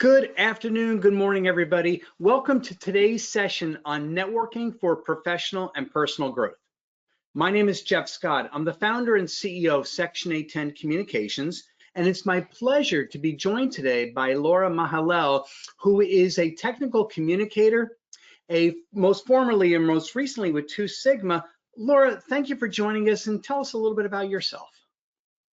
Good afternoon, good morning, everybody. Welcome to today's session on networking for professional and personal growth. My name is Jeff Scott. I'm the founder and CEO of Section 810 Communications, and it's my pleasure to be joined today by Laura Mahalel, who is a technical communicator, most formerly and most recently with Two Sigma. Laura, thank you for joining us, and tell us a little bit about yourself.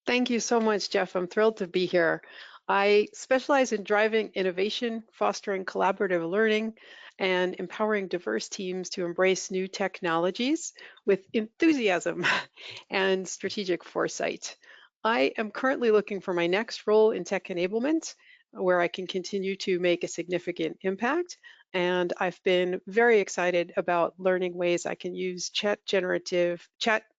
Thank you so much, Jeff. I'm thrilled to be here. I specialize in driving innovation, fostering collaborative learning, and empowering diverse teams to embrace new technologies with enthusiasm and strategic foresight. I am currently looking for my next role in tech enablement, where I can continue to make a significant impact. And I've been very excited about learning ways I can use generative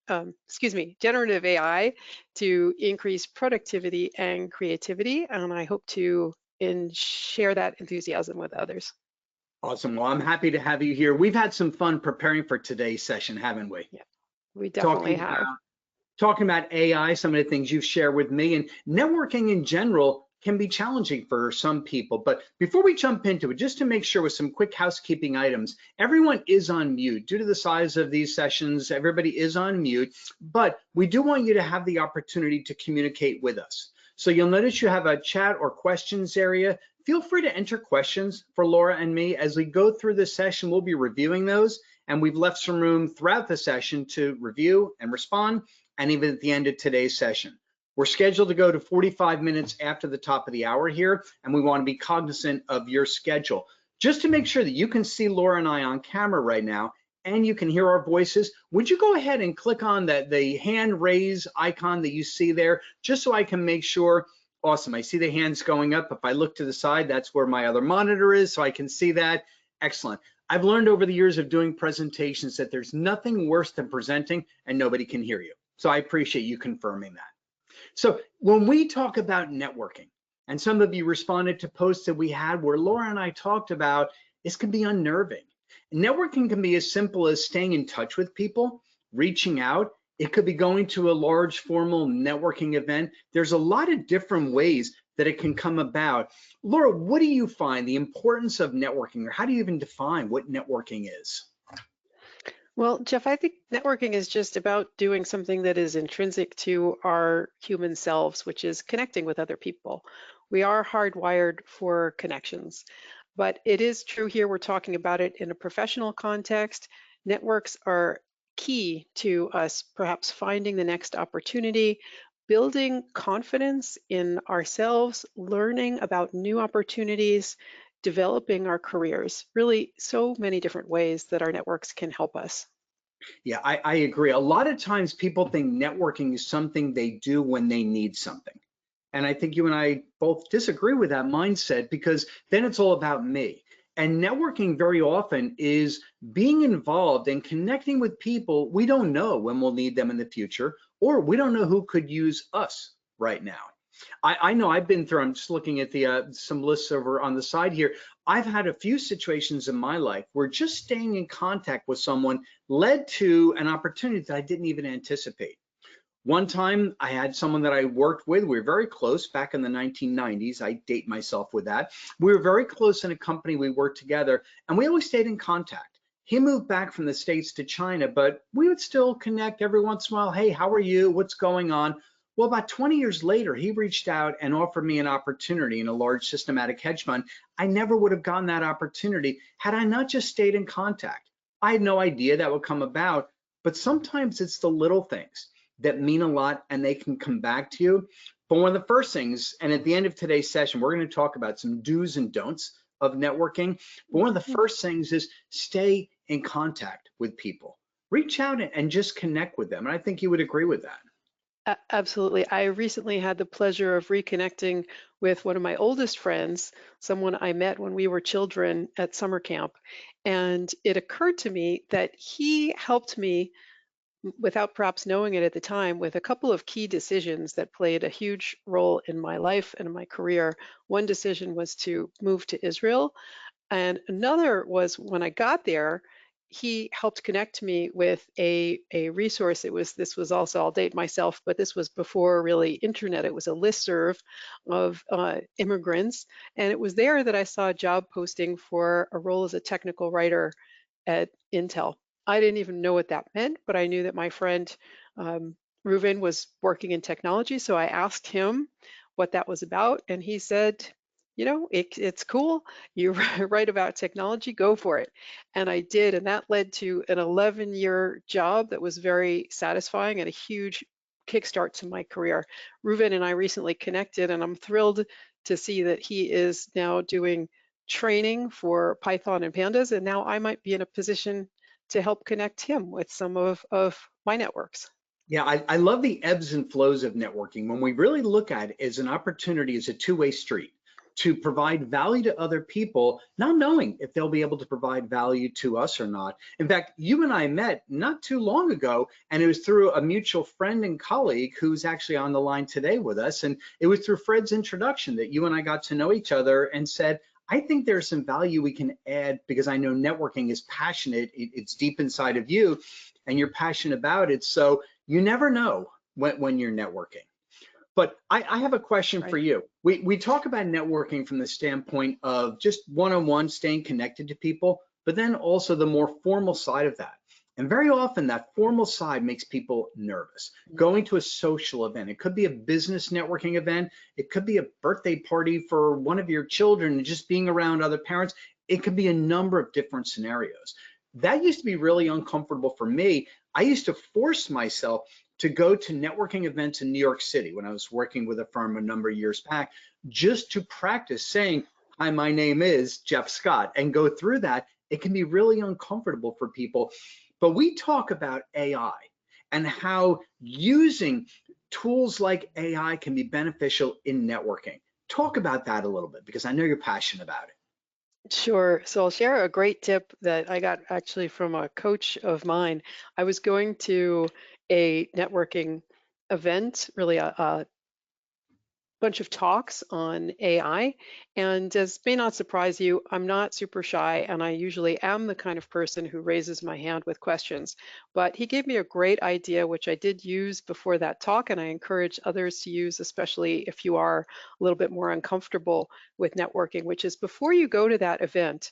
AI to increase productivity and creativity, and I hope to share that enthusiasm with others. Awesome. Well, I'm happy to have you here. We've had some fun preparing for today's session, haven't we? Yeah, we definitely Talking have. about talking about AI, some of the things you've shared with me, and networking in general can be challenging for some people. But before we jump into it, just to make sure with some quick housekeeping items, everyone is on mute. Due to the size of these sessions, everybody is on mute, but we do want you to have the opportunity to communicate with us. So you'll notice you have a chat or questions area. Feel free to enter questions for Laura and me. As we go through this session, we'll be reviewing those, and we've left some room throughout the session to review and respond, and even at the end of today's session. We're scheduled to go to 45 minutes after the top of the hour here, and we want to be cognizant of your schedule. Just to make sure that you can see Laura and I on camera right now, and you can hear our voices, would you go ahead and click on the hand raise icon that you see there, just so I can make sure. Awesome, I see the hands going up. If I look to the side, that's where my other monitor is, so I can see that. Excellent. I've learned over the years of doing presentations that there's nothing worse than presenting and nobody can hear you. So I appreciate you confirming that. So when we talk about networking, and some of you responded to posts that we had where Laura and I talked about, this can be unnerving. Networking can be as simple as staying in touch with people, reaching out. It could be going to a large formal networking event. There's a lot of different ways that it can come about. Laura, what do you find the importance of networking, or how do you even define what networking is? Well, Jeff, I think networking is just about doing something that is intrinsic to our human selves, which is connecting with other people. We are hardwired for connections, but it is true here we're talking about it in a professional context. Networks are key to us perhaps finding the next opportunity, building confidence in ourselves, learning about new opportunities, developing our careers, really so many different ways that our networks can help us. Yeah, I agree. A lot of times people think networking is something they do when they need something. And I think you and I both disagree with that mindset, because then it's all about me. And networking very often is being involved and connecting with people we don't know when we'll need them in the future, or we don't know who could use us right now. I know I've been through, I'm just looking at the some lists over on the side here. I've had a few situations in my life where just staying in contact with someone led to an opportunity that I didn't even anticipate. One time I had someone that I worked with, we were very close back in the 1990s. I date myself with that. We were very close in a company, we worked together, and we always stayed in contact. He moved back from the States to China, but we would still connect every once in a while. Hey, how are you? What's going on? Well, about 20 years later, he reached out and offered me an opportunity in a large systematic hedge fund. I never would have gotten that opportunity had I not just stayed in contact. I had no idea that would come about, but sometimes it's the little things that mean a lot and they can come back to you. But one of the first things, and at the end of today's session, we're going to talk about some do's and don'ts of networking. But one of the first things is stay in contact with people. Reach out and just connect with them. And I think you would agree with that. Absolutely. I recently had the pleasure of reconnecting with one of my oldest friends, someone I met when we were children at summer camp. And it occurred to me that he helped me, without perhaps knowing it at the time, with a couple of key decisions that played a huge role in my life and in my career. One decision was to move to Israel, and another was when I got there, he helped connect me with a resource. This was also, I'll date myself, but this was before really internet. It was a listserv of immigrants. And it was there that I saw a job posting for a role as a technical writer at Intel. I didn't even know what that meant, but I knew that my friend Reuven was working in technology. So I asked him what that was about. And he said, you know, it's cool. You write about technology, go for it. And I did. And that led to an 11-year job that was very satisfying and a huge kickstart to my career. Reuven and I recently connected, and I'm thrilled to see that he is now doing training for Python and Pandas. And now I might be in a position to help connect him with some of my networks. Yeah, I love the ebbs and flows of networking. When we really look at it as an opportunity, as a two-way street to provide value to other people, not knowing if they'll be able to provide value to us or not. In fact, you and I met not too long ago, and it was through a mutual friend and colleague who's actually on the line today with us. And it was through Fred's introduction that you and I got to know each other and said, I think there's some value we can add, because I know networking is passionate. It's deep inside of you and you're passionate about it. So you never know when you're networking. But I have a question for you. We talk about networking from the standpoint of just one-on-one, staying connected to people, but then also the more formal side of that. And very often that formal side makes people nervous. Going to a social event, it could be a business networking event, it could be a birthday party for one of your children, and just being around other parents. It could be a number of different scenarios. That used to be really uncomfortable for me. I used to force myself to go to networking events in New York City when I was working with a firm a number of years back, just to practice saying, hi, my name is Jeff Scott, and go through that. It can be really uncomfortable for people. But we talk about AI and how using tools like AI can be beneficial in networking. Talk about that a little bit, because I know you're passionate about it. Sure. So I'll share a great tip that I got actually from a coach of mine. I was going to a networking event, really a bunch of talks on AI. And as may not surprise you, I'm not super shy, and I usually am the kind of person who raises my hand with questions. But he gave me a great idea, which I did use before that talk, and I encourage others to use, especially if you are a little bit more uncomfortable with networking, which is before you go to that event,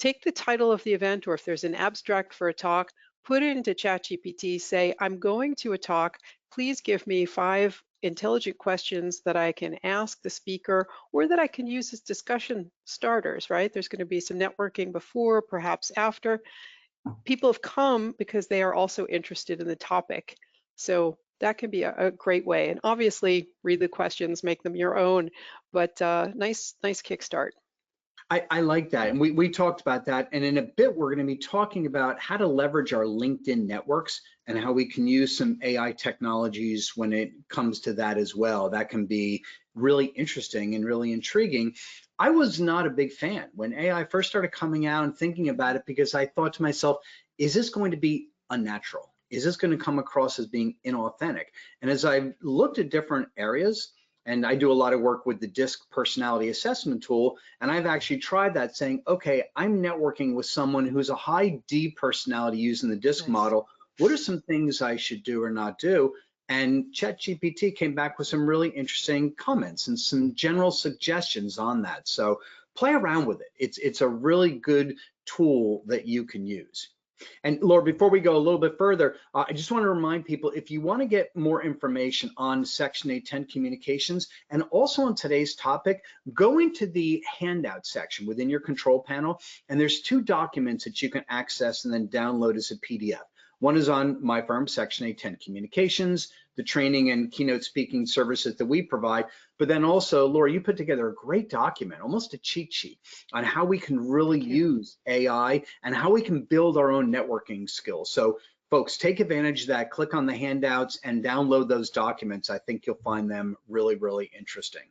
take the title of the event, or if there's an abstract for a talk, put it into ChatGPT, say, I'm going to a talk, please give me 5 intelligent questions that I can ask the speaker or that I can use as discussion starters, right? There's going to be some networking before, perhaps after. People have come because they are also interested in the topic. So that can be a great way. And obviously read the questions, make them your own, but nice kickstart. I like that. And we talked about that. And in a bit, we're going to be talking about how to leverage our LinkedIn networks and how we can use some AI technologies when it comes to that as well. That can be really interesting and really intriguing. I was not a big fan when AI first started coming out and thinking about it, because I thought to myself, is this going to be unnatural? Is this going to come across as being inauthentic? And as I looked at different areas, and I do a lot of work with the DISC personality assessment tool, and I've actually tried that, saying, okay, I'm networking with someone who's a high D personality using the DISC model. What are some things I should do or not do? And ChatGPT came back with some really interesting comments and some general suggestions on that. So play around with it. It's a really good tool that you can use. And Laura, before we go a little bit further, I just want to remind people, if you want to get more information on Section 810 communications and also on today's topic, go into the handout section within your control panel, and there's 2 documents that you can access and then download as a PDF. One is on my firm, Section 810 Communications, the training and keynote speaking services that we provide. But then also, Laura, you put together a great document, almost a cheat sheet, on how we can really use AI and how we can build our own networking skills. So folks, take advantage of that, click on the handouts and download those documents. I think you'll find them really, really interesting.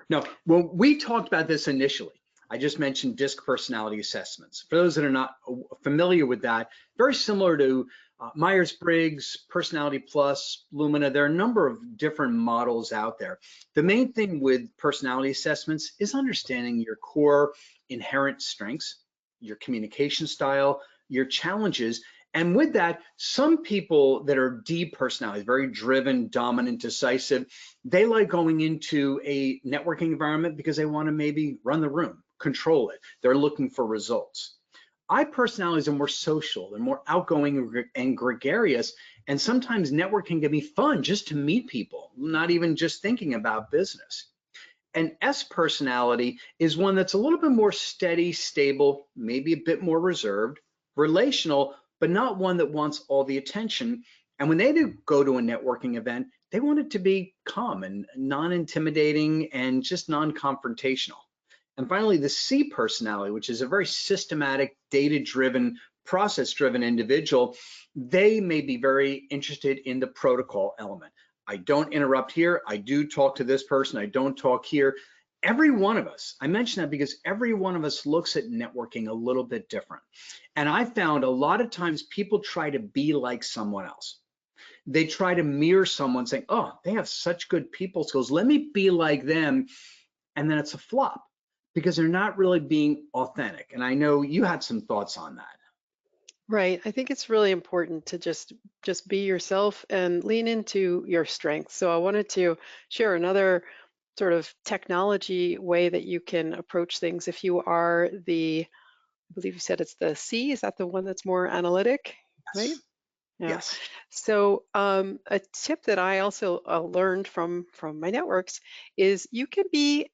Now, when we talked about this initially, I just mentioned DISC personality assessments. For those that are not familiar with that, very similar to Myers-Briggs, Personality Plus, Lumina. There are a number of different models out there. The main thing with personality assessments is understanding your core inherent strengths, your communication style, your challenges. And with that, some people that are D personalities, very driven, dominant, decisive, they like going into a networking environment because they want to maybe run the room, control it. They're looking for results. I personalities are more social, they're more outgoing and gregarious, and sometimes networking can be fun just to meet people, not even just thinking about business. An S personality is one that's a little bit more steady, stable, maybe a bit more reserved, relational, but not one that wants all the attention. And when they do go to a networking event, they want it to be calm and non-intimidating and just non-confrontational. And finally, the C personality, which is a very systematic, data-driven, process-driven individual, they may be very interested in the protocol element. I don't interrupt here. I do talk to this person. I don't talk here. Every one of us, I mention that because every one of us looks at networking a little bit different. And I found a lot of times people try to be like someone else. They try to mirror someone saying, oh, they have such good people skills. Let me be like them. And then it's a flop because they're not really being authentic. And I know you had some thoughts on that. Right. I think it's really important to just be yourself and lean into your strengths. So I wanted to share another sort of technology way that you can approach things if you are I believe you said it's the C, is that the one that's more analytic, right? Yes. Yeah. Yes. So a tip that I also learned from my networks is you can be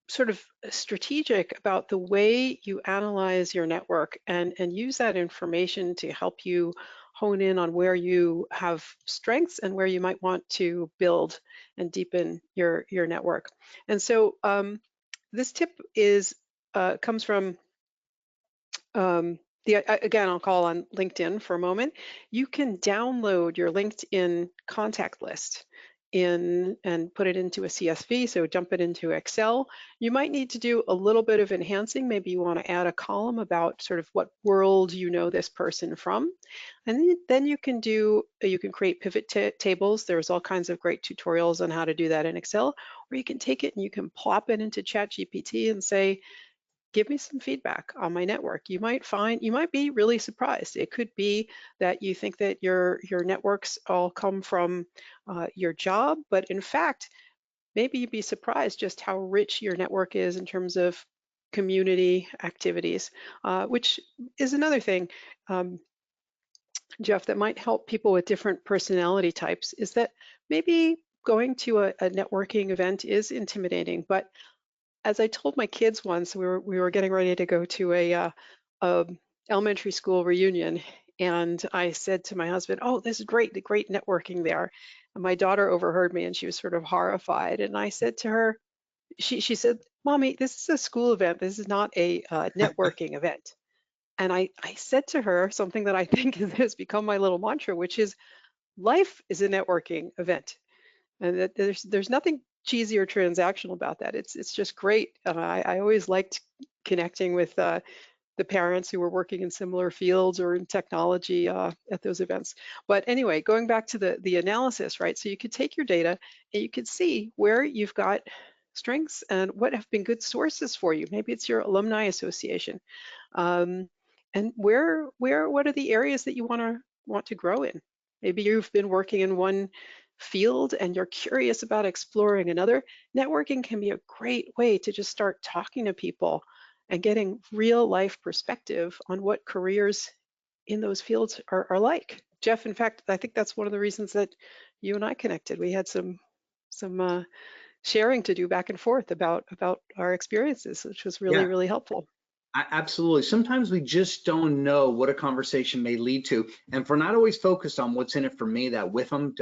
sort of strategic about the way you analyze your network and use that information to help you hone in on where you have strengths and where you might want to build and deepen your network. And so this tip is comes from again, I'll call on LinkedIn for a moment. You can download your LinkedIn contact list and put it into a CSV, so dump it into Excel. You might need to do a little bit of enhancing. Maybe you want to add a column about sort of what world you know this person from. And then you can create pivot tables. There's all kinds of great tutorials on how to do that in Excel, or you can take it and you can plop it into ChatGPT and say, give me some feedback on my network. You might be really surprised. It could be that you think that your networks all come from your job, but in fact, maybe you'd be surprised just how rich your network is in terms of community activities, which is another thing, Jeff, that might help people with different personality types, is that maybe going to a networking event is intimidating, but as I told my kids once, we were getting ready to go to a elementary school reunion, and I said to my husband, "Oh, this is great, the great networking there." And my daughter overheard me, and she was sort of horrified. And I said to her, she said, "Mommy, this is a school event. This is not a networking event." And I said to her something that I think has become my little mantra, which is, life is a networking event. And that there's nothing cheesy or transactional about that. It's just great. I always liked connecting with the parents who were working in similar fields or in technology at those events. But anyway, going back to the analysis, right? So you could take your data and you could see where you've got strengths and what have been good sources for you. Maybe it's your alumni association, and what are the areas that you want to grow in. Maybe you've been working in one field and you're curious about exploring another. Networking can be a great way to just start talking to people and getting real life perspective on what careers in those fields are like. Jeff, in fact, I think that's one of the reasons that you and I connected. We had some sharing to do back and forth about our experiences, which was really, Yeah. really helpful. Absolutely. Sometimes we just don't know what a conversation may lead to. And if we're not always focused on what's in it for me, that WIFM,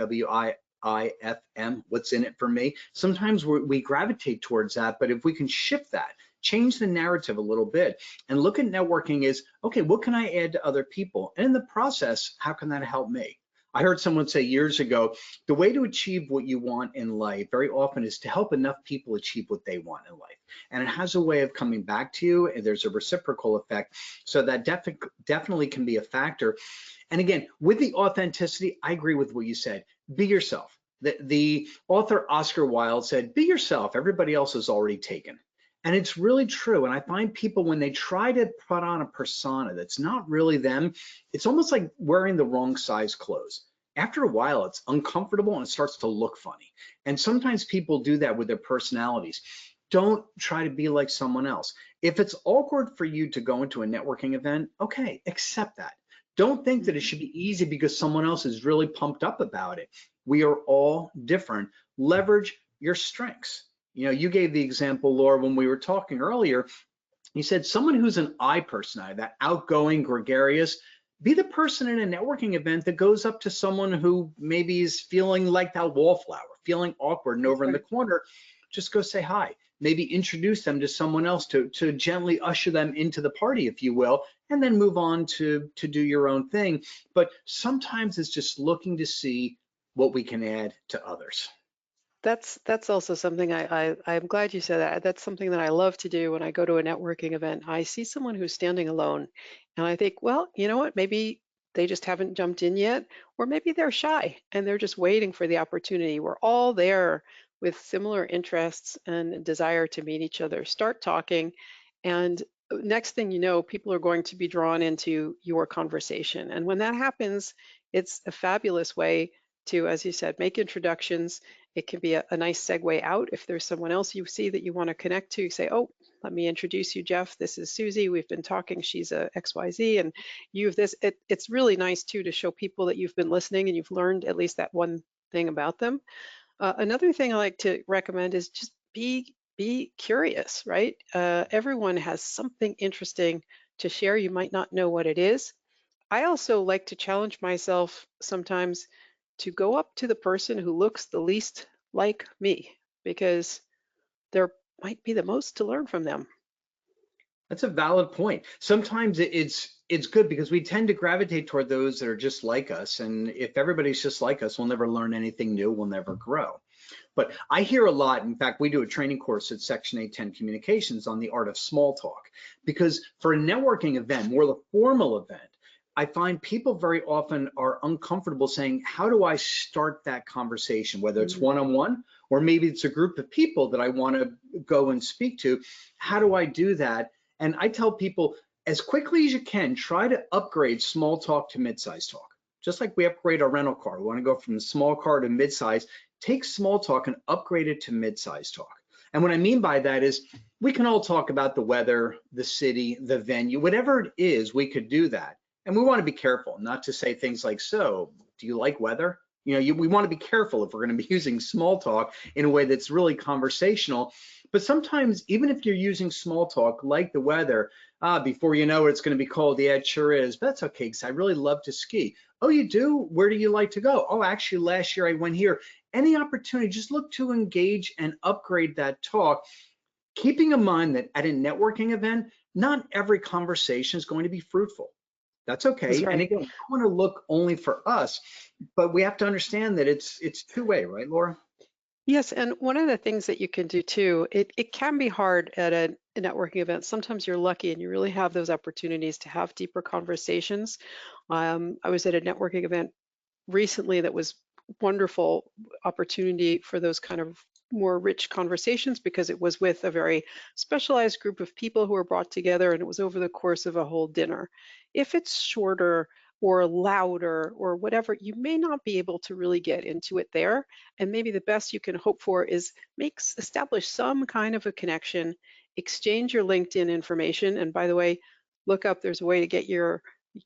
WIIFM, what's in it for me, sometimes we gravitate towards that. But if we can shift that, change the narrative a little bit and look at networking as, okay, what can I add to other people? And in the process, how can that help me? I heard someone say years ago, the way to achieve what you want in life very often is to help enough people achieve what they want in life. And it has a way of coming back to you, and there's a reciprocal effect. So that definitely can be a factor. And again, with the authenticity, I agree with what you said. Be yourself. The author Oscar Wilde said, be yourself. Everybody else is already taken. And it's really true. And I find people, when they try to put on a persona that's not really them, it's almost like wearing the wrong size clothes. After a while, it's uncomfortable and it starts to look funny. And sometimes people do that with their personalities. Don't try to be like someone else. If it's awkward for you to go into a networking event, okay, accept that. Don't think that it should be easy because someone else is really pumped up about it. We are all different. Leverage your strengths. You know, you gave the example, Laura, when we were talking earlier. You said someone who's an I personality, that outgoing, gregarious, be the person in a networking event that goes up to someone who maybe is feeling like that wallflower, feeling awkward and over in the corner. Just go say hi. Maybe introduce them to someone else to gently usher them into the party, if you will, and then move on to do your own thing. But sometimes it's just looking to see what we can add to others. That's also something I'm glad you said that. That's something that I love to do when I go to a networking event. I see someone who's standing alone, and I think, well, you know what? Maybe they just haven't jumped in yet, or maybe they're shy and they're just waiting for the opportunity. We're all there with similar interests and desire to meet each other. Start talking, and next thing you know, people are going to be drawn into your conversation. And when that happens, it's a fabulous way to, as you said, make introductions. It can be a nice segue out. If there's someone else you see that you want to connect to, say, oh, let me introduce you, Jeff. This is Susie. We've been talking. She's a XYZ, and you have this. It's really nice too to show people that you've been listening and you've learned at least that one thing about them. Another thing I like to recommend is just be curious, right? Everyone has something interesting to share. You might not know what it is. I also like to challenge myself sometimes to go up to the person who looks the least like me because there might be the most to learn from them. That's a valid point. Sometimes it's good because we tend to gravitate toward those that are just like us. And if everybody's just like us, we'll never learn anything new, we'll never grow. But I hear a lot. In fact, we do a training course at Section 810 Communications on the art of small talk, because for a networking event, more the formal event, I find people very often are uncomfortable saying, how do I start that conversation, whether it's one-on-one or maybe it's a group of people that I want to go and speak to. How do I do that? And I tell people, as quickly as you can, try to upgrade small talk to mid-size talk. Just like we upgrade our rental car, we want to go from small car to mid-size. Take small talk and upgrade it to mid-size talk. And what I mean by that is we can all talk about the weather, the city, the venue, whatever it is, we could do that. And we want to be careful not to say things like, so do you like weather? You know, we want to be careful if we're going to be using small talk in a way that's really conversational. But sometimes, even if you're using small talk like the weather, before you know it, it's going to be cold. Yeah, it sure is. But that's okay, because I really love to ski. Oh, you do? Where do you like to go? Oh, actually, last year I went here. Any opportunity, just look to engage and upgrade that talk, keeping in mind that at a networking event, not every conversation is going to be fruitful. That's okay. That's And right. again, we don't want to look only for us, but we have to understand that it's two-way, right, Laura? Yes, and one of the things that you can do too, it can be hard at a networking event. Sometimes you're lucky and you really have those opportunities to have deeper conversations. I was at a networking event recently that was wonderful opportunity for those kind of more rich conversations because it was with a very specialized group of people who were brought together and it was over the course of a whole dinner. If it's shorter or louder or whatever, you may not be able to really get into it there. And maybe the best you can hope for is establish some kind of a connection, exchange your LinkedIn information. And by the way, look up, there's a way to get your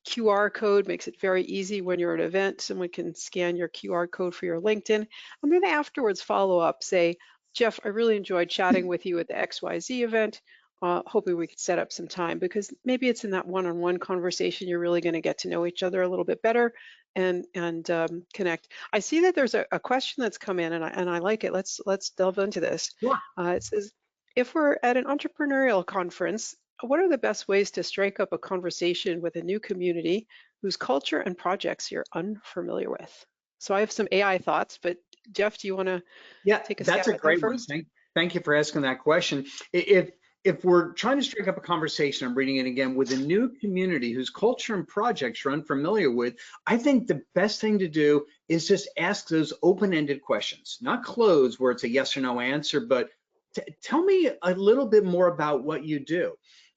QR code, makes it very easy when you're at an event. Someone can scan your QR code for your LinkedIn. And then afterwards follow up, say, Jeff, I really enjoyed chatting with you at the XYZ event. Hoping we could set up some time because maybe it's in that one-on-one conversation you're really going to get to know each other a little bit better and connect. I see that there's a question that's come in and I like it. Let's delve into this. Sure. It says, if we're at an entrepreneurial conference, what are the best ways to strike up a conversation with a new community whose culture and projects you're unfamiliar with? So I have some AI thoughts, but Jeff, do you want to Yeah, take a that's stab a at that great one. first? Thank you for asking that question. If we're trying to strike up a conversation, I'm reading it again, with a new community whose culture and projects you're unfamiliar with, I think the best thing to do is just ask those open-ended questions, not closed where it's a yes or no answer, but Tell me a little bit more about what you do.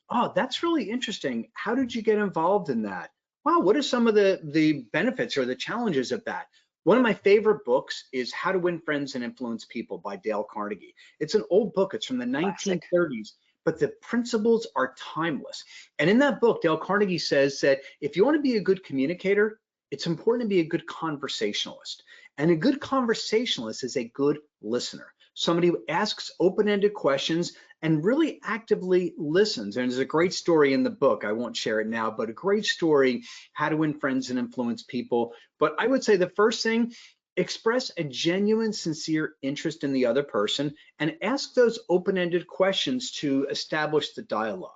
Oh, that's really interesting. How did you get involved in that? Wow, what are some of the benefits or the challenges of that? One of my favorite books is How to Win Friends and Influence People by Dale Carnegie. It's an old book, it's from the Classic. 1930s, but the principles are timeless. And in that book, Dale Carnegie says that if you want to be a good communicator, it's important to be a good conversationalist. And a good conversationalist is a good listener, somebody who asks open-ended questions and really actively listens. And there's a great story in the book. I won't share it now, but a great story, How to Win Friends and Influence People. But I would say the first thing, express a genuine, sincere interest in the other person and ask those open-ended questions to establish the dialogue.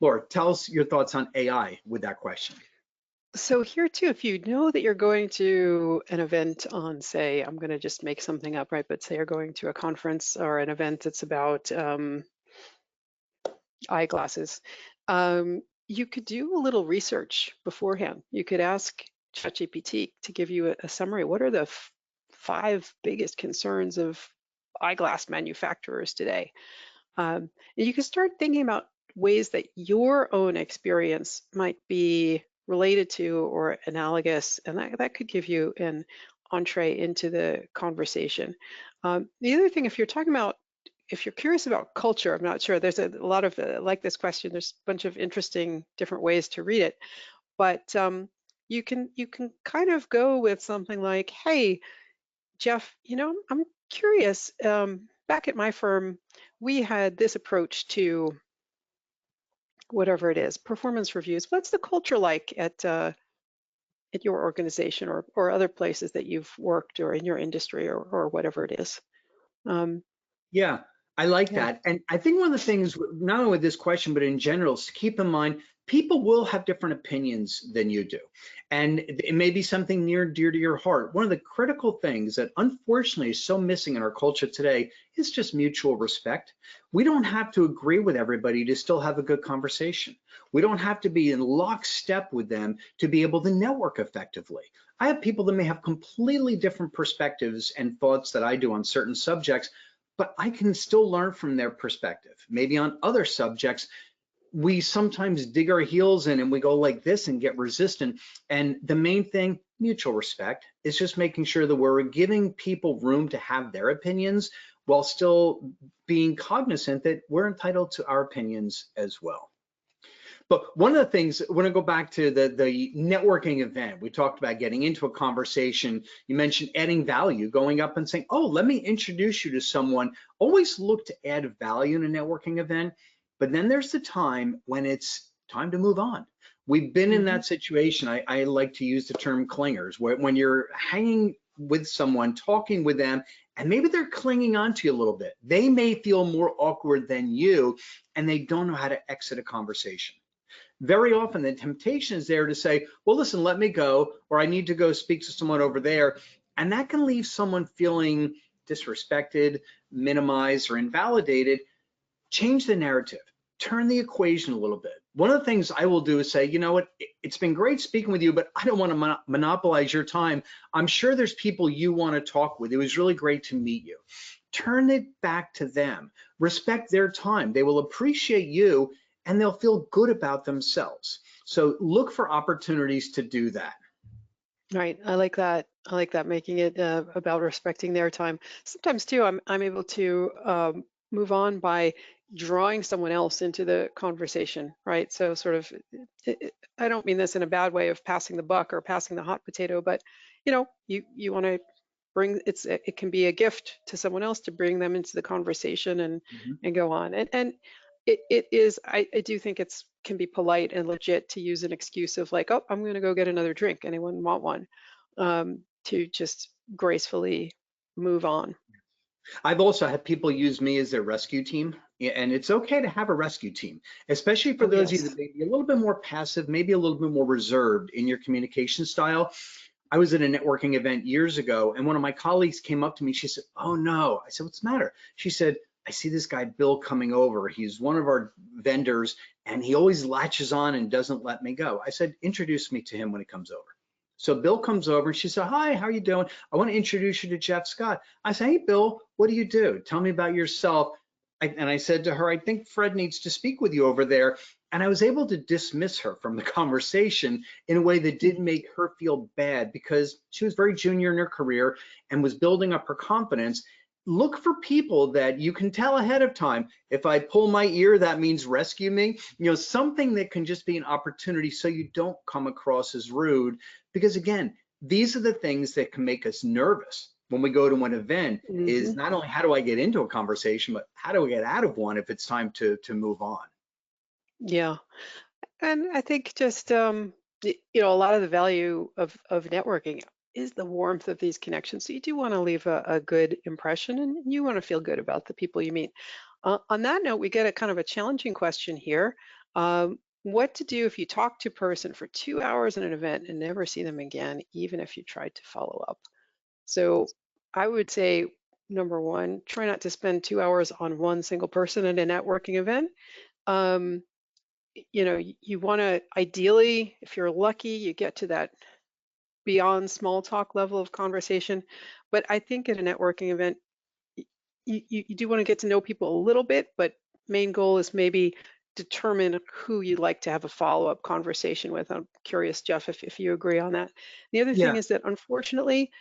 Laura, tell us your thoughts on AI with that question. So here too, if you know that you're going to an event on, say, I'm going to just make something up, right? But say you're going to a conference or an event that's about eyeglasses, you could do a little research beforehand. You could ask ChatGPT to give you a summary. What are the 5 biggest concerns of eyeglass manufacturers today? And you can start thinking about ways that your own experience might be related to or analogous, and that could give you an entree into the conversation. The other thing, if you're talking about, if you're curious about culture, I'm not sure, there's a lot of, like this question, there's a bunch of interesting different ways to read it, but you can kind of go with something like, hey, Jeff, I'm curious, back at my firm, we had this approach to whatever it is, performance reviews. What's the culture like at your organization or other places that you've worked or in your industry or whatever it is? Um, Yeah, I like yeah. that. And I think one of the things, not only with this question, but in general, is to keep in mind, people will have different opinions than you do. And it may be something near and dear to your heart. One of the critical things that unfortunately is so missing in our culture today is just mutual respect. We don't have to agree with everybody to still have a good conversation. We don't have to be in lockstep with them to be able to network effectively. I have people that may have completely different perspectives and thoughts that I do on certain subjects, but I can still learn from their perspective. Maybe on other subjects, we sometimes dig our heels in and we go like this and get resistant. And the main thing, mutual respect, is just making sure that we're giving people room to have their opinions while still being cognizant that we're entitled to our opinions as well. But one of the things, when I go back to the networking event, we talked about getting into a conversation. You mentioned adding value, going up and saying, oh, let me introduce you to someone. Always look to add value in a networking event. But then there's the time when it's time to move on. We've been in Mhm. that situation. I like to use the term clingers, where when you're hanging with someone, talking with them, and maybe they're clinging on to you a little bit. They may feel more awkward than you, and they don't know how to exit a conversation. Very often the temptation is there to say, well, listen, let me go, or I need to go speak to someone over there. And that can leave someone feeling disrespected, minimized, or invalidated. Change the narrative, turn the equation a little bit. One of the things I will do is say, you know what, it's been great speaking with you, but I don't want to monopolize your time. I'm sure there's people you want to talk with. It was really great to meet you. Turn it back to them. Respect their time. They will appreciate you and they'll feel good about themselves. So look for opportunities to do that. Right. I like that. I like that, making it about respecting their time. Sometimes too, I'm able to move on by drawing someone else into the conversation, right? So sort of, I don't mean this in a bad way of passing the buck or passing the hot potato, but you want to bring it can be a gift to someone else to bring them into the conversation Mhm. and go on. And it is, I do think it's can be polite and legit to use an excuse of like, oh, I'm going to go get another drink. Anyone want one? To just gracefully move on. I've also had people use me as their rescue team, and it's okay to have a rescue team, especially for Oh, those of you yes. that may be a little bit more passive, maybe a little bit more reserved in your communication style. I was at a networking event years ago, and one of my colleagues came up to me. She said, "Oh no." I said, "What's the matter?" She said, "I see this guy Bill coming over. He's one of our vendors, and he always latches on and doesn't let me go." I said, "Introduce me to him when he comes over." So Bill comes over and she said, "Hi, how are you doing? I want to introduce you to Jeff Scott." I said, "Hey, Bill, what do you do? Tell me about yourself." And I said to her, I think Fred needs to speak with you over there. And I was able to dismiss her from the conversation in a way that didn't make her feel bad, because she was very junior in her career and was building up her confidence. Look for people that you can tell ahead of time. If I pull my ear, that means rescue me. Something that can just be an opportunity so you don't come across as rude. Because again, these are the things that can make us nervous when we go to an event, is Hmm. not only how do I get into a conversation, but how do I get out of one if it's time to move on? Yeah. And I think just a lot of the value of networking is the warmth of these connections. So you do want to leave a good impression, and you want to feel good about the people you meet. On that note, we get a kind of a challenging question here. What to do if you talk to a person for 2 hours at an event and never see them again, even if you tried to follow up? So I would say, number one, try not to spend 2 hours on one single person at a networking event. Um, you want to, ideally, if you're lucky, you get to that beyond small talk level of conversation. But I think at a networking event, you do want to get to know people a little bit, but main goal is maybe determine who you'd like to have a follow-up conversation with. I'm curious, Jeff, if you agree on that. The other thing Yeah, is that, unfortunately,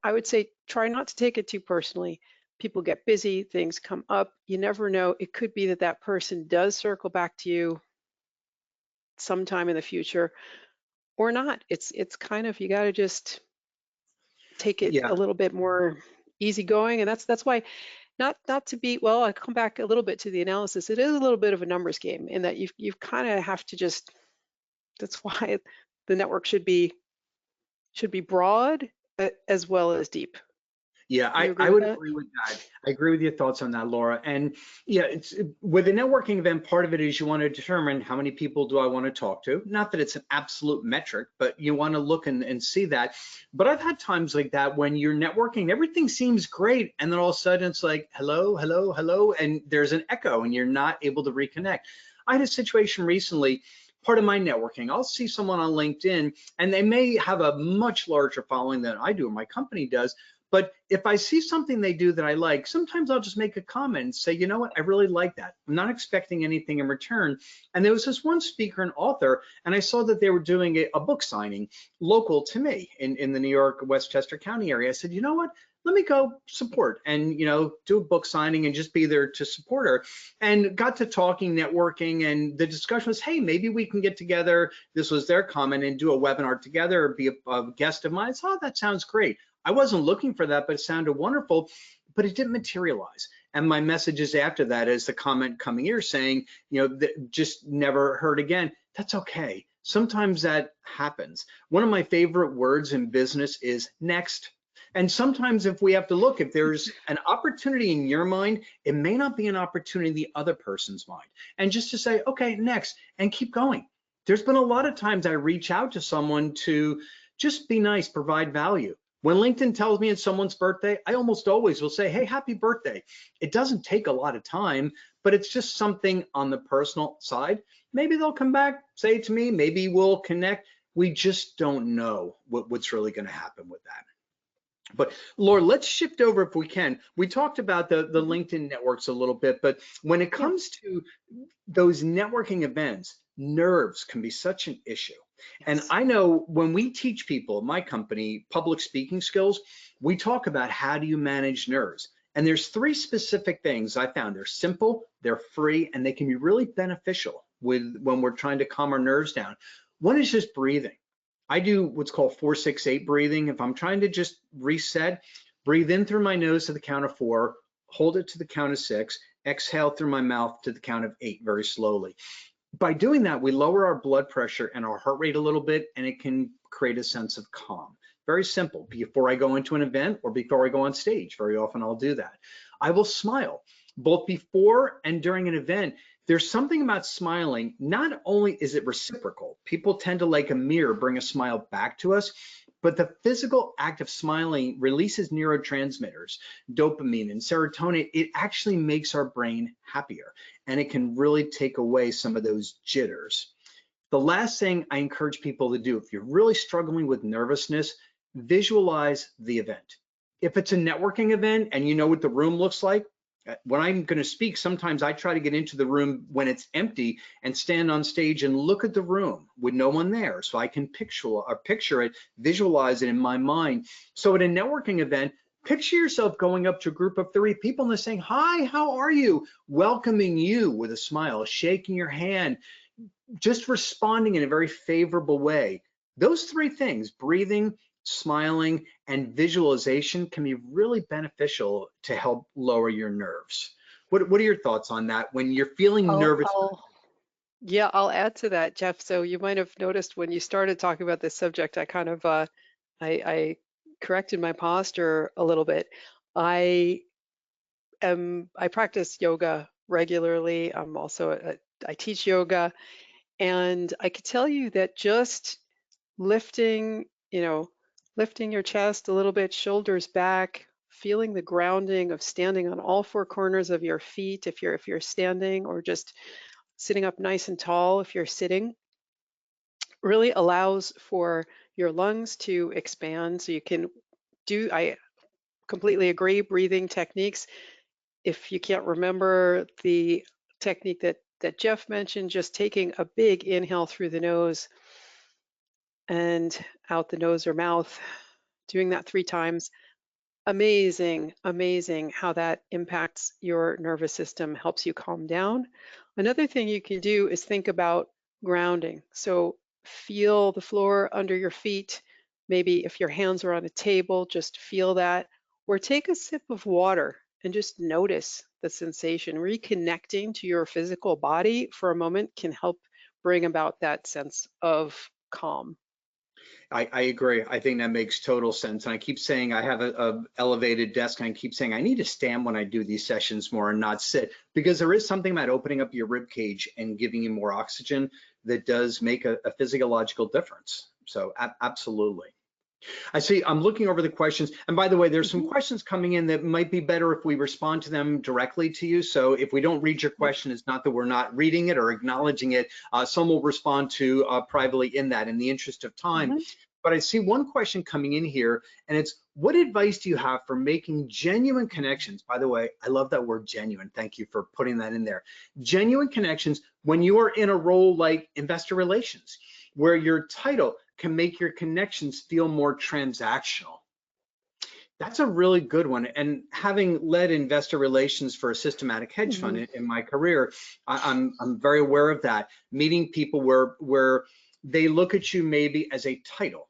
I would say try not to take it too personally. People get busy, things come up. You never know. It could be that that person does circle back to you sometime in the future or not. It's kind of, you got to just take it a yeah, little bit more easygoing, and that's why, not to be, well, I come back a little bit to the analysis. It is a little bit of a numbers game in that you've kind of have to just, that's why the network should be broad, as well as deep. yeah. You I agree with would that? agree with that. I agree with your thoughts on that, Laura. And yeah, it's with a networking event, part of it is you want to determine how many people do I want to talk to. Not that it's an absolute metric, but you want to look and see that. But I've had times like that when you're networking, everything seems great, and then all of a sudden it's like, hello, hello, hello, and there's an echo and you're not able to reconnect. I had a situation recently. Part of my networking, I'll see someone on LinkedIn and they may have a much larger following than I do or my company does. But if I see something they do that I like, sometimes I'll just make a comment and say, you know what, I really like that. I'm not expecting anything in return. And there was this one speaker and author, and I saw that they were doing a book signing local to me in the New York, Westchester County area. I said, you know what? Let me go support and do a book signing and just be there to support her. And got to talking, networking, and the discussion was, hey, maybe we can get together. This was their comment, and do a webinar together or be a guest of mine. So, oh, that sounds great. I wasn't looking for that, but it sounded wonderful, but it didn't materialize. And my messages after that is the comment coming here saying, just never heard again. That's okay. Sometimes that happens. One of my favorite words in business is next. And sometimes if we have to look, if there's an opportunity in your mind, it may not be an opportunity in the other person's mind. And just to say, okay, next, and keep going. There's been a lot of times I reach out to someone to just be nice, provide value. When LinkedIn tells me it's someone's birthday, I almost always will say, hey, happy birthday. It doesn't take a lot of time, but it's just something on the personal side. Maybe they'll come back, say it to me, maybe we'll connect. We just don't know what's really going to happen with that. But Laura, let's shift over if we can. We talked about the Mhm. LinkedIn networks a little bit, but when it Yeah. comes to those networking events, nerves can be such an issue. And Yes. I know when we teach people, my company, public speaking skills, we talk about how do you manage nerves. And there's three specific things I found. They're simple, they're free, and they can be really beneficial when we're trying to calm our nerves down. One is just breathing. I do what's called 4-6-8 breathing. If I'm trying to just reset, breathe in through my nose to the count of 4, hold it to the count of 6, exhale through my mouth to the count of 8 very slowly. By doing that, we lower our blood pressure and our heart rate a little bit, and it can create a sense of calm. Very simple. Before I go into an event or before I go on stage, very often I'll do that. I will smile both before and during an event. There's something about smiling. Not only is it reciprocal, people tend to, like a mirror, bring a smile back to us, but the physical act of smiling releases neurotransmitters, dopamine and serotonin. It actually makes our brain happier, and it can really take away some of those jitters. The last thing I encourage people to do, if you're really struggling with nervousness, visualize the event. If it's a networking event and you know what the room looks like, When I'm going to speak, sometimes I try to get into the room when it's empty and stand on stage and look at the room with no one there, so I can picture it, visualize it in my mind. So at a networking event, picture yourself going up to a group of 3 people and saying, "Hi, how are you?" Welcoming you with a smile, shaking your hand, just responding in a very favorable way. Those 3 things, breathing, smiling, and visualization, can be really beneficial to help lower your nerves. What are your thoughts on that when you're feeling I'll, nervous? I'll, yeah, I'll add to that, Jeff. So you might have noticed when you started talking about this subject, I kind of, I corrected my posture a little bit. I I practice yoga regularly. I teach yoga, and I could tell you that just lifting, lifting your chest a little bit, shoulders back, feeling the grounding of standing on all 4 corners of your feet if you're standing, or just sitting up nice and tall if you're sitting, really allows for your lungs to expand. So you can I completely agree, breathing techniques. If you can't remember the technique that Jeff mentioned, just taking a big inhale through the nose and out the nose or mouth, doing that 3 times. Amazing, amazing how that impacts your nervous system, helps you calm down. Another thing you can do is think about grounding. So feel the floor under your feet. Maybe if your hands are on a table, just feel that. Or take a sip of water and just notice the sensation. Reconnecting to your physical body for a moment can help bring about that sense of calm. I agree. I think that makes total sense. And I keep saying I have a elevated desk, and I keep saying I need to stand when I do these sessions more and not sit, because there is something about opening up your rib cage and giving you more oxygen that does make a physiological difference. So absolutely. I see, I'm looking over the questions. And by the way, there's some Mhm. questions coming in that might be better if we respond to them directly to you. So if we don't read your question, it's not that we're not reading it or acknowledging it. Some will respond to privately in that, in the interest of time. Mhm. But I see one question coming in here, and it's, what advice do you have for making genuine connections? By the way, I love that word genuine. Thank you for putting that in there. Genuine connections when you are in a role like investor relations, where your title can make your connections feel more transactional. That's a really good one. And having led investor relations for a systematic hedge fund Mhm. in my career, I'm very aware of that. Meeting people where they look at you maybe as a title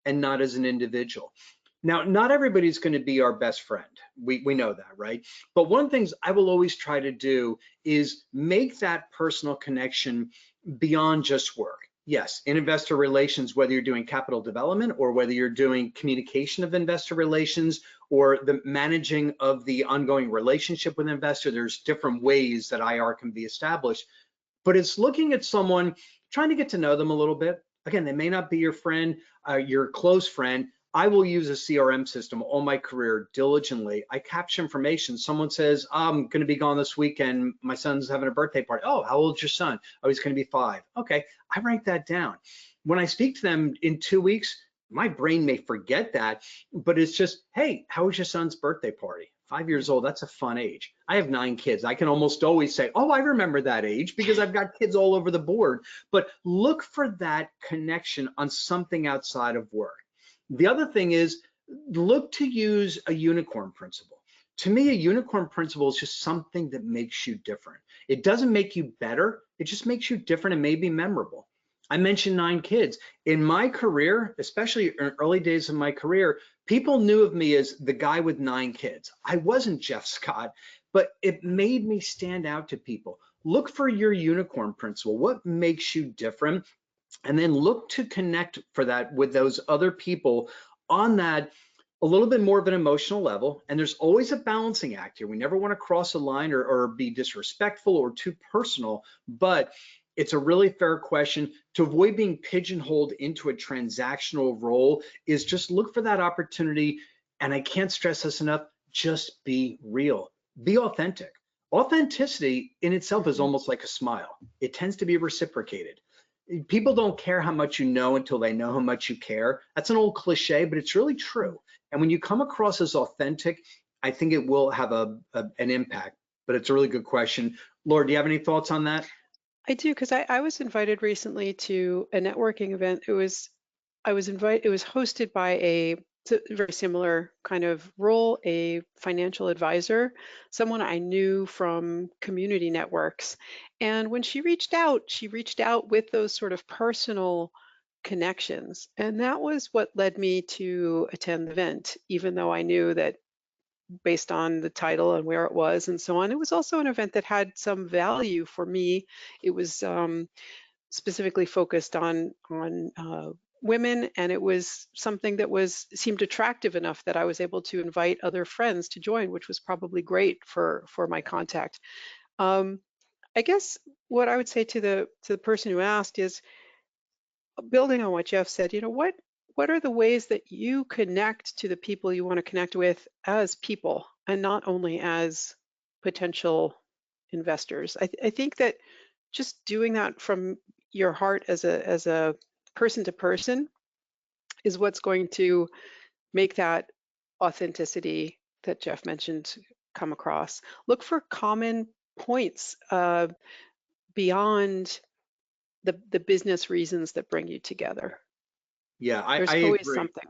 and not as an individual. Now, not everybody's going to be our best friend. We know that, right? But one of the things I will always try to do is make that personal connection beyond just work. Yes, in investor relations, whether you're doing capital development or whether you're doing communication of investor relations or the managing of the ongoing relationship with an investor, there's different ways that IR can be established. But it's looking at someone, trying to get to know them a little bit. Again, they may not be your friend, your close friend. I will use a CRM system all my career diligently. I capture information. Someone says, I'm going to be gone this weekend. My son's having a birthday party. Oh, how old's your son? Oh, he's going to be 5. Okay, I write that down. When I speak to them in 2 weeks, my brain may forget that, but it's just, hey, how was your son's birthday party? 5 years old, that's a fun age. I have 9 kids. I can almost always say, oh, I remember that age because I've got kids all over the board. But look for that connection on something outside of work. The other thing is, look to use a unicorn principle. To me, a unicorn principle is just something that makes you different. It doesn't make you better. It just makes you different and maybe memorable. I mentioned 9 kids. In my career, especially in early days of my career, people knew of me as the guy with 9 kids. I wasn't Jeff Scott, but it made me stand out to people. Look for your unicorn principle. What makes you different? And then look to connect for that with those other people on that a little bit more of an emotional level. And there's always a balancing act here. We never want to cross a line or be disrespectful or too personal, but it's a really fair question. To avoid being pigeonholed into a transactional role is just look for that opportunity. And I can't stress this enough, just be real, be authentic. Authenticity in itself is Mhm. almost like a smile. It tends to be reciprocated. People don't care how much you know until they know how much you care. That's an old cliche, but it's really true. And when you come across as authentic, I think it will have an impact. but it's a really good question. Laura, do you have any thoughts on that? I do, because I was invited recently to a networking event. It was hosted by a very similar kind of role, a financial advisor, someone I knew from community networks. And when she reached out with those sort of personal connections. And that was what led me to attend the event, even though I knew that based on the title and where it was and so on. It was also an event that had some value for me. It was specifically focused on women, and it was something that seemed attractive enough that I was able to invite other friends to join, which was probably great for my contact. Um, I guess what I would say to the person who asked is, building on what Jeff said, what are the ways that you connect to the people you want to connect with as people and not only as potential investors? I think that just doing that from your heart as a person to person is what's going to make that authenticity that Jeff mentioned come across. Look for common points beyond the business reasons that bring you together. Yeah, There's I always agree. something.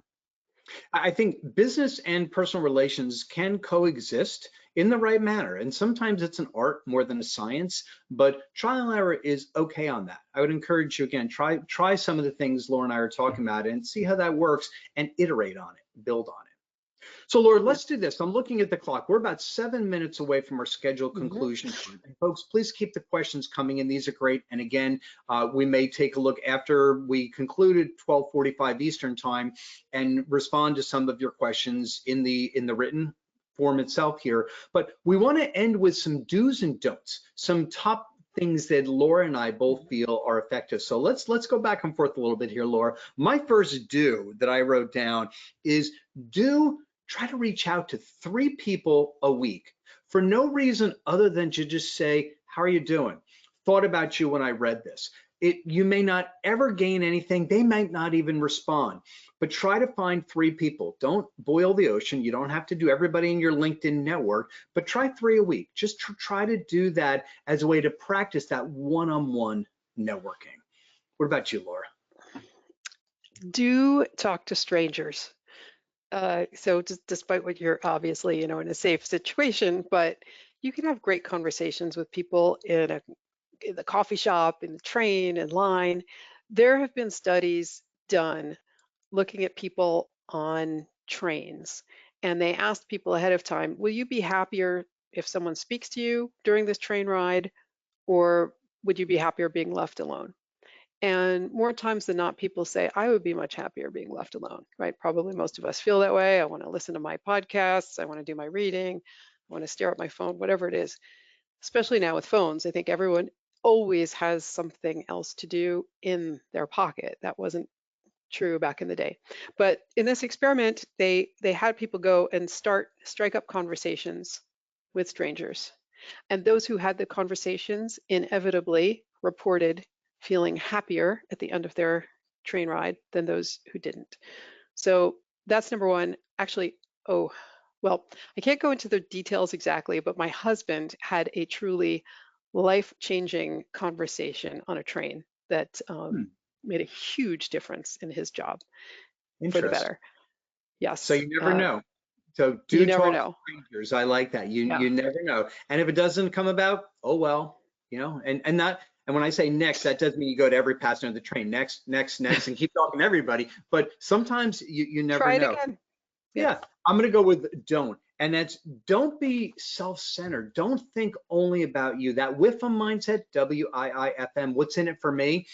I think business and personal relations can coexist in the right manner. And sometimes it's an art more than a science, but trial and error is okay on that. I would encourage you again, try some of the things Laura and I are talking about and see how that works and iterate on it, build on it. So Laura, Yep. let's do this. I'm looking at the clock. We're about 7 minutes away from our scheduled conclusion time. And folks, please keep the questions coming in. These are great. And again, we may take a look after we concluded 12:45 Eastern time and respond to some of your questions in the written form itself here. But we want to end with some do's and don'ts, some top things that Laura and I both feel are effective. So let's go back and forth a little bit here, Laura. My first do that I wrote down is try to reach out to 3 people a week for no reason other than to just say, how are you doing? Thought about you when I read this. You may not ever gain anything. They might not even respond, but try to find 3 people. Don't boil the ocean. You don't have to do everybody in your LinkedIn network, but try 3 a week. Just try to do that as a way to practice that one-on-one networking. What about you, Laura? Do talk to strangers. So despite what you're obviously, in a safe situation, but you can have great conversations with people in the coffee shop, in the train, in line. There have been studies done looking at people on trains, and they asked people ahead of time, will you be happier if someone speaks to you during this train ride, or would you be happier being left alone? And more times than not, people say, I would be much happier being left alone, right? Probably most of us feel that way. I want to listen to my podcasts. I want to do my reading. I want to stare at my phone, whatever it is. Especially now with phones, I think everyone always has something else to do in their pocket. That wasn't true back in the day. But in this experiment, they had people go and strike up conversations with strangers. And those who had the conversations inevitably reported feeling happier at the end of their train ride than those who didn't. So that's number one. Actually, well, I can't go into the details exactly, but my husband had a truly life-changing conversation on a train that made a huge difference in his job for the better. Yes. So you never know. So you never talk know. to strangers. I like that. You never know. And if it doesn't come about, oh well, and when I say next, that doesn't mean you go to every passenger of the train, next, and keep talking to everybody. But sometimes you never Try it know. again. Yeah, I'm gonna go with don't. And that's don't be self-centered. Don't think only about you. That WIFM mindset, WIIFM, what's in it for me?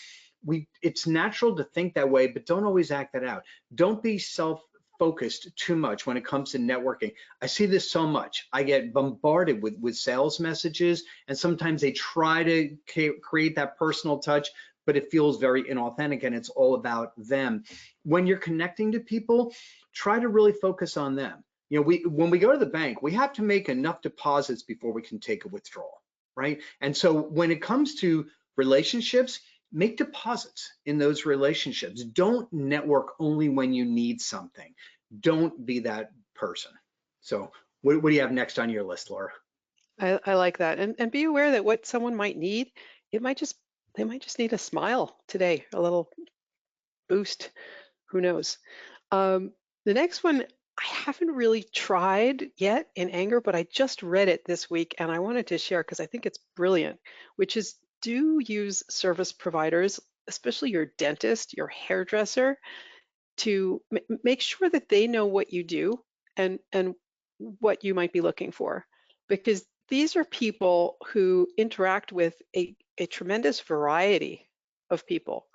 It's natural to think that way, but don't always act that out. Don't be self-focused too much when it comes to networking. I see this so much. I get bombarded with sales messages, and sometimes they try to create that personal touch, but it feels very inauthentic and it's all about them. When you're connecting to people, try to really focus on them. When we go to the bank, we have to make enough deposits before we can take a withdrawal, right? And so when it comes to relationships, make deposits in those relationships. Don't network only when you need something. Don't be that person. So what do you have next on your list, Laura? I like that. And be aware that what someone might need, it might just they might just need a smile today, a little boost. Who knows? The next one I haven't really tried yet in anger, but I just read it this week and I wanted to share because I think it's brilliant, which is do use service providers, especially your dentist, your hairdresser, to make sure that they know what you do and what you might be looking for, because these are people who interact with a tremendous variety of people.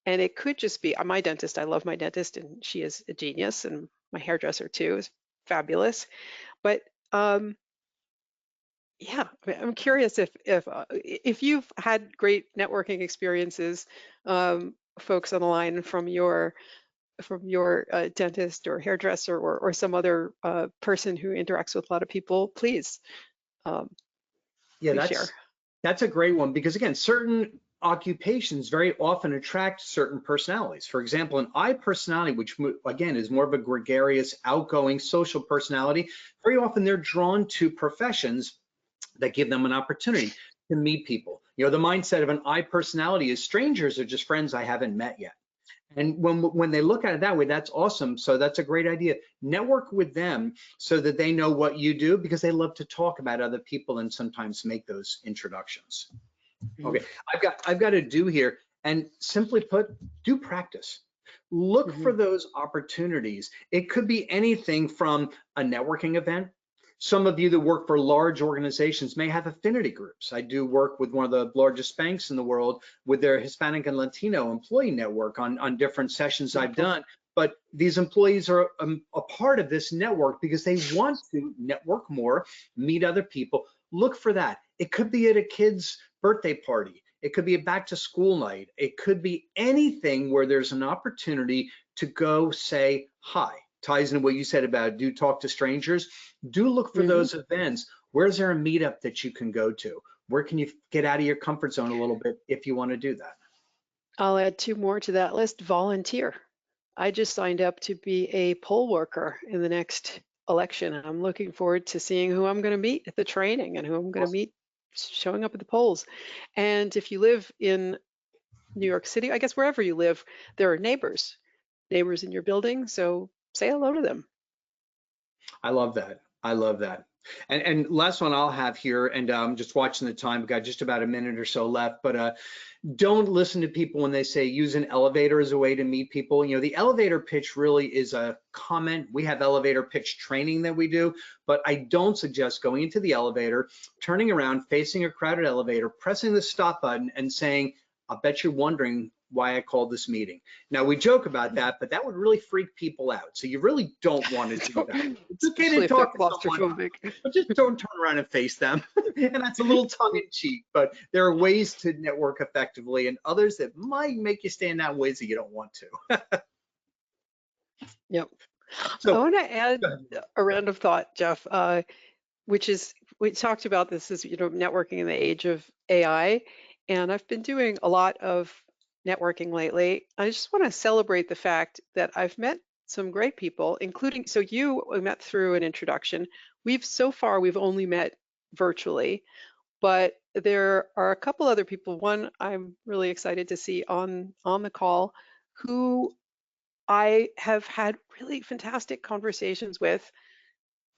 And it could just be my dentist. I love my dentist, and she is a genius, and my hairdresser too is fabulous. But yeah, I'm curious if you've had great networking experiences, folks on the line from your dentist or hairdresser or some other person who interacts with a lot of people, please, um, Yeah, please share. that's a great one because again, certain occupations very often attract certain personalities. For example, an I personality, which again is more of a gregarious, outgoing, social personality, very often they're drawn to professions that give them an opportunity to meet people. You know, the mindset of an I personality is strangers are just friends I haven't met yet. And when they look at it that way, that's awesome. So that's a great idea. Network with them so that they know what you do because they love to talk about other people and sometimes make those introductions. Mhm. Okay, I've got to do here, and simply put, do practice. Look for Mhm. those opportunities. It could be anything from a networking event. Some of you that work for large organizations may have affinity groups. I do work with one of the largest banks in the world with their Hispanic and Latino employee network on different sessions I've Beautiful. done. But these employees are a part of this network because they want to network more, meet other people. Look for that. It could be at a kid's birthday party. It could be a back to school night. It could be anything where there's an opportunity to go say hi. Ties into what you said about do talk to strangers. Do look for Mhm. those events. Where's there a meetup that you can go to? Where can you get out of your comfort zone a little bit if you want to do that? I'll add two more to that list. Volunteer. I just signed up to be a poll worker in the next election, and I'm looking forward to seeing who I'm going to meet at the training and who I'm going to Awesome. meet showing up at the polls. And if you live in New York City, I guess wherever you live, there are neighbors in your building. So say hello to them. I love that. I love that. And last one I'll have here, and I'm just watching the time. We've got just about a minute or so left, but don't listen to people when they say use an elevator as a way to meet people. You know, the elevator pitch really is a comment. We have elevator pitch training that we do, but I don't suggest going into the elevator, turning around, facing a crowded elevator, pressing the stop button and saying, I bet you're wondering why I called this meeting. Now we joke about that, but that would really freak people out. So you really don't want to do that. It's okay to Especially if they're talk to someone, claustrophobic. but just don't turn around and face them. And that's a little tongue in cheek, but there are ways to network effectively and others that might make you stand out in ways that you don't want to. Yep. I So want to add go ahead. a random thought, Jeff, which is we talked about this as networking in the age of AI, and I've been doing a lot of networking lately. I just want to celebrate the fact that I've met some great people, including we met through an introduction. We've only met virtually, but there are a couple other people. One I'm really excited to see on the call who I have had really fantastic conversations with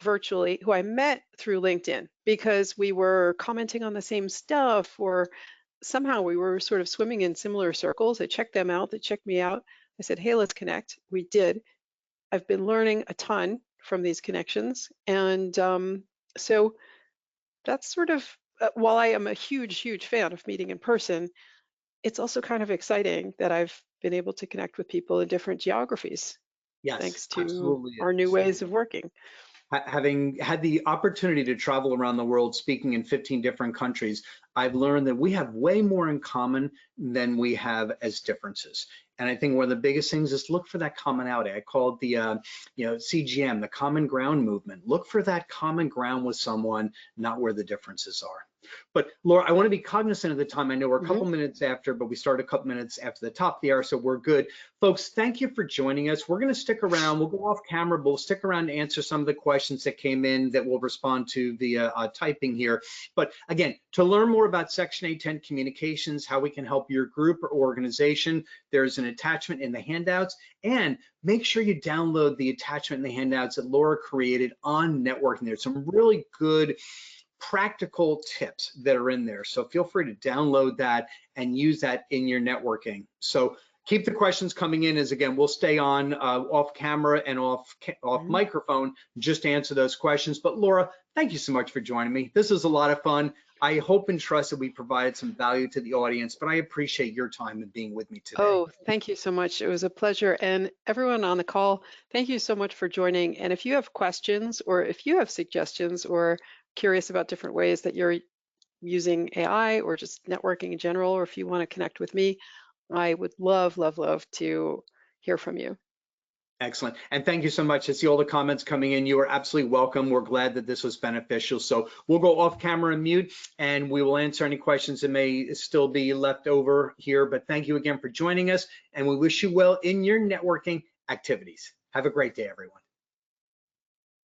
virtually, who I met through LinkedIn because we were commenting on the same stuff, or somehow we were sort of swimming in similar circles. I checked them out, they checked me out. I said, hey, let's connect. We did. I've been learning a ton from these connections. And so that's sort of, while I am a huge fan of meeting in person, it's also kind of exciting that I've been able to connect with people in different geographies Yes, thanks to absolutely our it new is. ways of working. Having had the opportunity to travel around the world speaking in 15 different countries, I've learned that we have way more in common than we have as differences. And I think one of the biggest things is look for that commonality. I call it the CGM, the common ground movement. Look for that common ground with someone, not where the differences are. But Laura, I want to be cognizant of the time. I know we're a Mhm. couple minutes after, but we started a couple minutes after the top of the hour, so we're good. Folks, thank you for joining us. We're going to stick around. We'll go off camera, but we'll stick around to answer some of the questions that came in that we'll respond to via typing here. But again, to learn more about Section 810 communications, how we can help your group or organization, there's an attachment in the handouts, and make sure you download the attachment in the handouts that Laura created on networking. There's some really good practical tips that are in there. So feel free to download that and use that in your networking. So keep the questions coming in, as again, we'll stay on off camera and off microphone just to answer those questions. But Laura, thank you so much for joining me. This is a lot of fun. I hope and trust that we provided some value to the audience, but I appreciate your time and being with me today. Oh, thank you so much. It was a pleasure. And everyone on the call, thank you so much for joining. And if you have questions or if you have suggestions or curious about different ways that you're using AI or just networking in general, or if you want to connect with me, I would love, love, love to hear from you. Excellent. And thank you so much. I see all the comments coming in. You are absolutely welcome. We're glad that this was beneficial. So we'll go off camera and mute, and we will answer any questions that may still be left over here. But thank you again for joining us, and we wish you well in your networking activities. Have a great day, everyone.